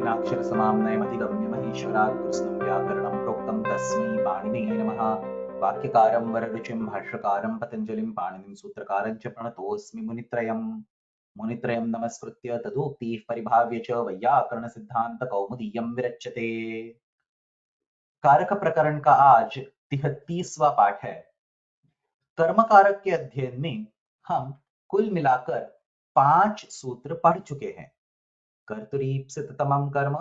ब्रह्माण्डाख्यरसमाम्नयमधिगम्य महेश्वरात् कृत्स्नं व्याकरणं प्रोक्तं तस्मै पाणिनये नमः। वाक्यकारं वररुचिं भाष्यकारं पतञ्जलिं पाणिनिं सूत्रकारं च प्रणतोऽस्मि मुनित्रयम्। मुनित्रयं नमस्कृत्य तदुक्तिः परिभाव्य च वैयाकरणसिद्धान्तकौमुदीयं विरच्यते। कारक प्रकरण का आज 33वां पाठ है। कर्म कारक के अध्ययन में हम कुल मिलाकर 5 सूत्र पढ़ चुके हैं। कर्तरीप्सिततमं कर्म,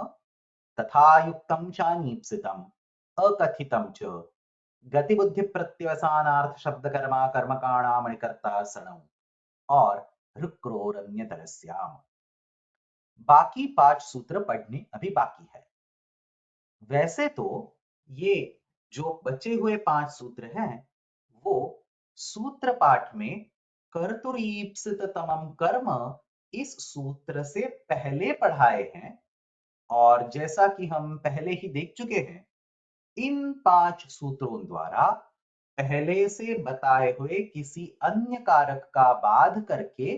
तथा युक्तं चानीप्सितम्, अकथितं च, गतिबुद्धि प्रत्यवसानार्थ शब्दकर्मा कर्मकाणामणिकर्ता सणौ और ऋक्रोरन्यतरस्याम्। बाकी 5 सूत्र पढ़ने अभी बाकी है। वैसे तो ये जो बचे हुए 5 सूत्र हैं वो सूत्र पाठ में कर्तुरीप्सिततमं कर्म इस सूत्र से पहले पढ़ाए हैं, और जैसा कि हम पहले ही देख चुके हैं, इन 5 सूत्रों द्वारा पहले से बताए हुए किसी अन्य कारक का बाध करके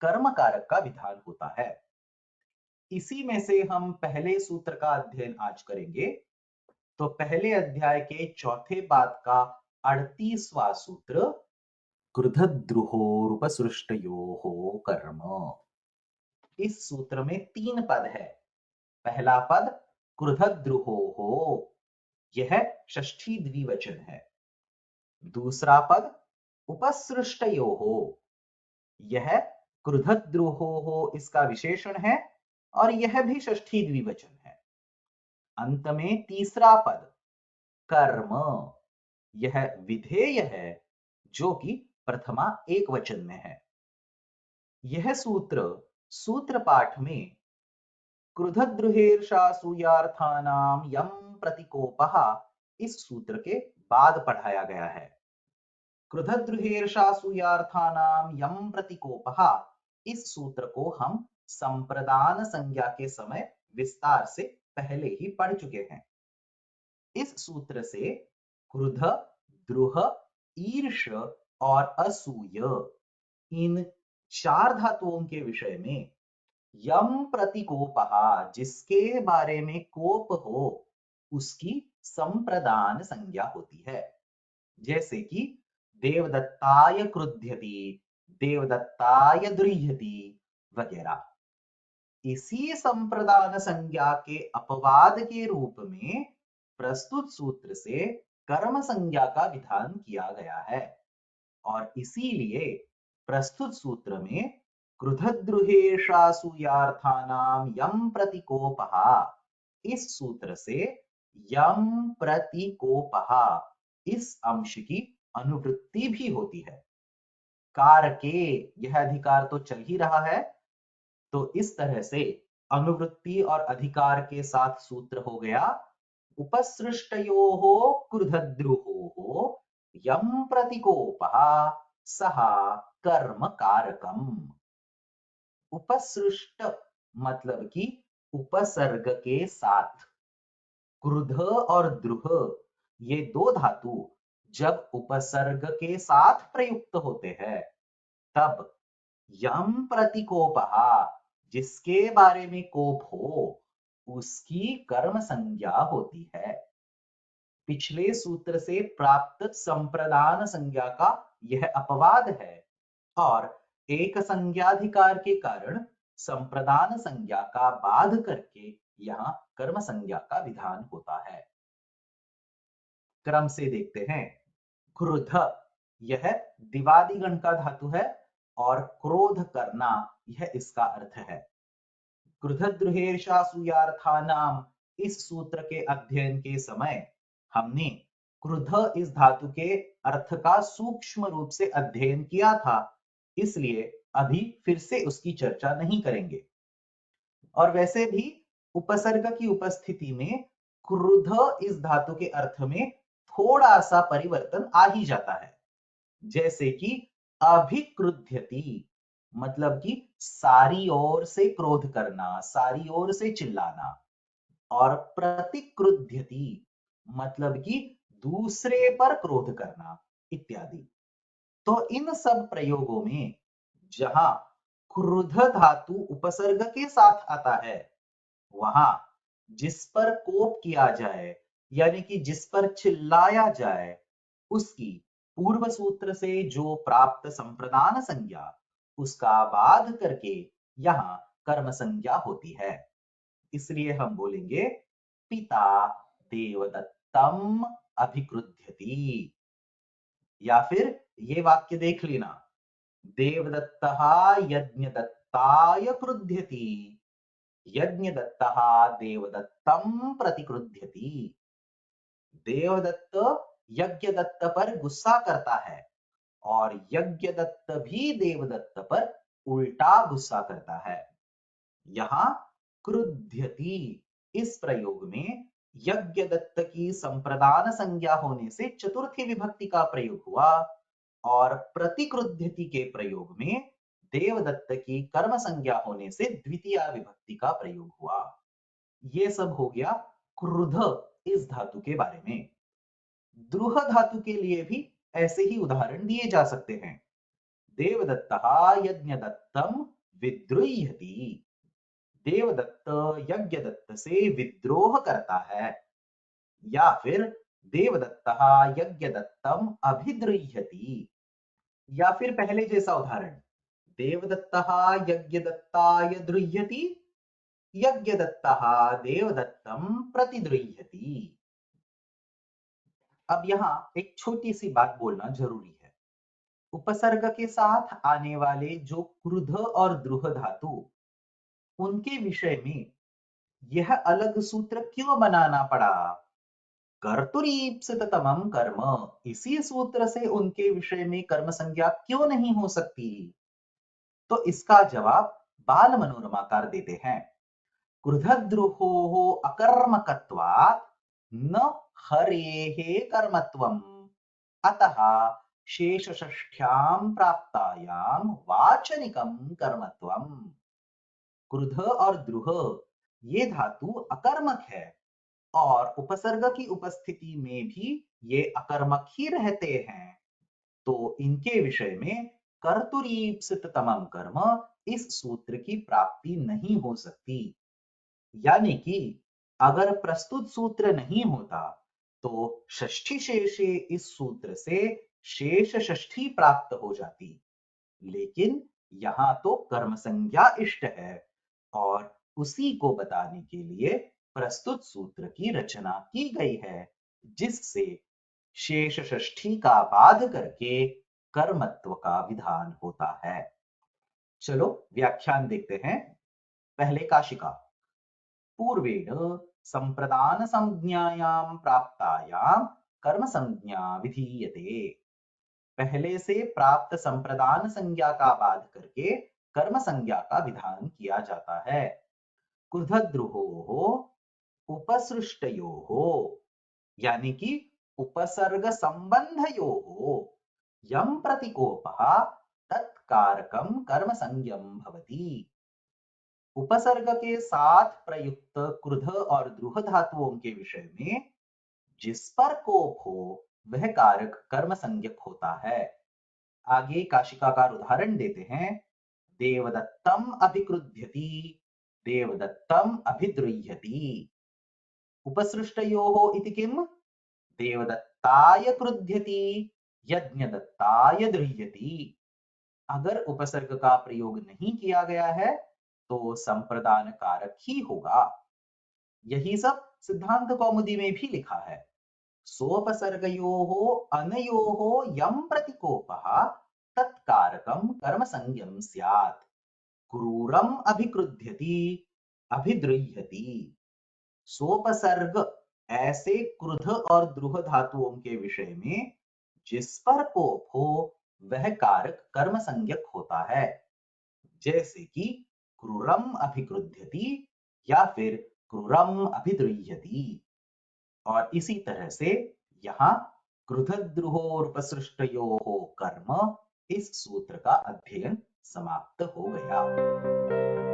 कर्म कारक का विधान होता है। इसी में से हम पहले सूत्र का अध्ययन आज करेंगे। तो पहले अध्याय के चौथे पाद का 38वां सूत्र, क्रुधद्रुहोरुपसृष्टयोः कर्म। इस सूत्र में 3 पद है। पहला पद क्रुधद्रुहोः, यह षष्ठी द्विवचन है। दूसरा पद उपसृष्टयोः, यह क्रुधद्रुहोः इसका विशेषण है और यह भी षष्ठी द्विवचन है। अंत में तीसरा पद कर्म, यह विधेय है जो कि प्रथमा एक वचन में है। यह सूत्र सूत्र पाठ में क्रुधद्रुहेर्षासूयार्थानाम यम प्रतिकोपः इस सूत्र के बाद पढ़ाया गया है। क्रुधद्रुहेर्षासूयार्थानाम यम प्रतिकोपः इस सूत्र को हम संप्रदान संज्ञा के समय विस्तार से पहले ही पढ़ चुके हैं। इस सूत्र से क्रुध, द्रुह, ईर्ष और असूय इन 4 धातुओं के विषय में यम प्रतिकोपः, जिसके बारे में कोप हो, उसकी संप्रदान संज्ञा होती है। जैसे कि देवदत्ताय क्रुध्यति, देवदत्ताय द्रुह्यति वगैरह। इसी संप्रदान संज्ञा के अपवाद के रूप में प्रस्तुत सूत्र से कर्म संज्ञा का विधान किया गया है, और इसीलिए प्रस्तुत सूत्र में क्रुधद्रुहेषासूयार्थानाम यम प्रतिकोपः, इस सूत्र से यम प्रतिकोपः इस अंश की अनुवृत्ति भी होती है। कारके, यह अधिकार तो चल ही रहा है, तो इस तरह से अनुवृत्ति और अधिकार के साथ सूत्र हो गया उपसृष्टयोः क्रुधद्रुहोः यम प्रतिकोपः सः कर्म कारकम्। उपसृष्ट मतलब कि उपसर्ग के साथ। क्रुध और द्रुह ये 2 धातु जब उपसर्ग के साथ प्रयुक्त होते हैं तब यम प्रतिकोपः, जिसके बारे में कोप हो, उसकी कर्म संज्ञा होती है। पिछले सूत्र से प्राप्त संप्रदान संज्ञा का यह अपवाद है, और एक संज्ञाधिकार के कारण संप्रदान संज्ञा का बाध करके यहाँ कर्म संज्ञा का विधान होता है। क्रम से देखते हैं। क्रुध, यह दिवादिगण का धातु है, और क्रोध करना यह इसका अर्थ है। क्रुधद्रुहेर्षासूयार्थानाम इस सूत्र के अध्ययन के समय हमने क्रुध इस धातु के अर्थ का सूक्ष्म रूप से अध्ययन किया था, इसलिए अभी फिर से उसकी चर्चा नहीं करेंगे। और वैसे भी उपसर्ग की उपस्थिति में क्रुध इस धातु के अर्थ में थोड़ा सा परिवर्तन आ ही जाता है। जैसे कि अभिक्रुध्यति, मतलब कि सारी ओर से क्रोध करना, सारी ओर से चिल्लाना, और प्रतिक्रुध्यति मतलब कि दूसरे पर क्रोध करना इत्यादि। तो इन सब प्रयोगों में जहां क्रुध धातु उपसर्ग के साथ आता है, वहां जिस पर कोप किया जाए यानी कि जिस पर चिल्लाया जाए, उसकी पूर्व सूत्र से जो प्राप्त संप्रदान संज्ञा उसका बाध करके यहाँ कर्म संज्ञा होती है। इसलिए हम बोलेंगे पिता देवदत्तम अभिक्रुध्यति। या फिर ये वाक्य देख लेना, देवदत्तः यज्ञदत्ताय क्रुध्यति, यज्ञदत्तः देवदत्तम प्रतिक्रुध्यति। देवदत्त यज्ञदत्त पर गुस्सा करता है और यज्ञदत्त भी देवदत्त पर उल्टा गुस्सा करता है। यहाँ क्रुध्यति इस प्रयोग में यज्ञदत्त की संप्रदान संज्ञा होने से चतुर्थी विभक्ति का प्रयोग हुआ और प्रतिक्रुध्यति के प्रयोग में देवदत्त की कर्म संज्ञा होने से द्वितीय विभक्ति का प्रयोग हुआ। ये सब हो गया क्रुध इस धातु के बारे में। द्रुह धातु के लिए भी ऐसे ही उदाहरण दिए जा सकते हैं। देवदत्तः यज्ञदत्तम विद्रुह्यति, देवदत्त यज्ञदत्त से विद्रोह करता है। या फिर देवदत्तः यज्ञदत्तम अभिद्रुह्यति। या फिर पहले जैसा उदाहरण, देवदत्तः यज्ञदत्ताय द्रुह्यति, यज्ञदत्तः देवदत्तम प्रतिद्रुह्यति। अब यहाँ एक छोटी सी बात बोलना जरूरी है। उपसर्ग के साथ आने वाले जो क्रुध और द्रुह धातु, उनके विषय में यह अलग सूत्र क्यों बनाना पड़ा? कर्तुरीप्सिततमं कर्म, इसी सूत्र से उनके विषय में कर्म संज्ञा क्यों नहीं हो सकती? तो इसका जवाब बाल मनोरमाकार देते हैं। क्रुधद्रुहोः अकर्मकत्वात् न हरेः कर्मत्वम्, अतः शेषषष्ठ्यां प्राप्तायां वाचनिकं कर्मत्वम्। क्रुध और द्रुह ये धातु अकर्मक है और उपसर्ग की उपस्थिति में भी ये अकर्मक ही रहते हैं, तो इनके विषय में कर्तुरीप्सिततमं कर्म इस सूत्र की प्राप्ति नहीं हो सकती। यानी कि अगर प्रस्तुत सूत्र नहीं होता तो षष्ठी शेषे इस सूत्र से शेष षष्ठी प्राप्त हो जाती, लेकिन यहाँ तो कर्म संज्ञा इष्ट है और उसी को बताने के लिए प्रस्तुत सूत्र की रचना की गई है, जिससे शेष षष्ठी का बाध करके कर्मत्व का विधान होता है। चलो व्याख्यान देखते हैं। पहले काशिका, पूर्वेण संप्रदान संज्ञायां प्राप्तायां कर्म संज्ञा विधीयते। पहले से प्राप्त संप्रदान संज्ञा का बाध करके कर्म संज्ञा का विधान किया जाता है। क्रुधद्रुहोः उपसृष्टयोः, यानी कि उपसर्ग संबंधयोः यं प्रतिकोपः तत्कारकं कर्म संज्ञं भवति। उपसर्ग के साथ प्रयुक्त क्रुध और द्रुह धातुओं के विषय में जिस पर कोप हो वह कारक कर्म संज्ञक होता है। आगे काशिकाकार उदाहरण देते हैं। देवदत्तम अभिक्रुध्यति, देवदत्तम अभिद्रुह्यति। उपसृष्टयोः इति किम? देवदत्ताय क्रुध्यति, यज्ञदत्ताय द्रुह्यति। अगर उपसर्ग का प्रयोग नहीं किया गया है तो संप्रदान कारक ही होगा। यही सब सिद्धांत कौमुदी में भी लिखा है। सोपसर्गयोः अनयोः यं प्रतिकोपः तत्कारकं कर्म संज्ञं स्यात्। क्रूरम अभिक्रुध्यति, अभिद्रुह्यति। सोपसर्ग ऐसे क्रुध और द्रुह धातुओं के विषय में जिस पर कोप हो वह कारक कर्म संज्ञक होता है, जैसे कि क्रूरम अभिक्रुध्यति या फिर क्रूरम अभिद्रुह्यति। और इसी तरह से यहाँ क्रुधद्रुहोरुपसृष्टयोः कर्म इस सूत्र का अध्ययन समाप्त हो गया।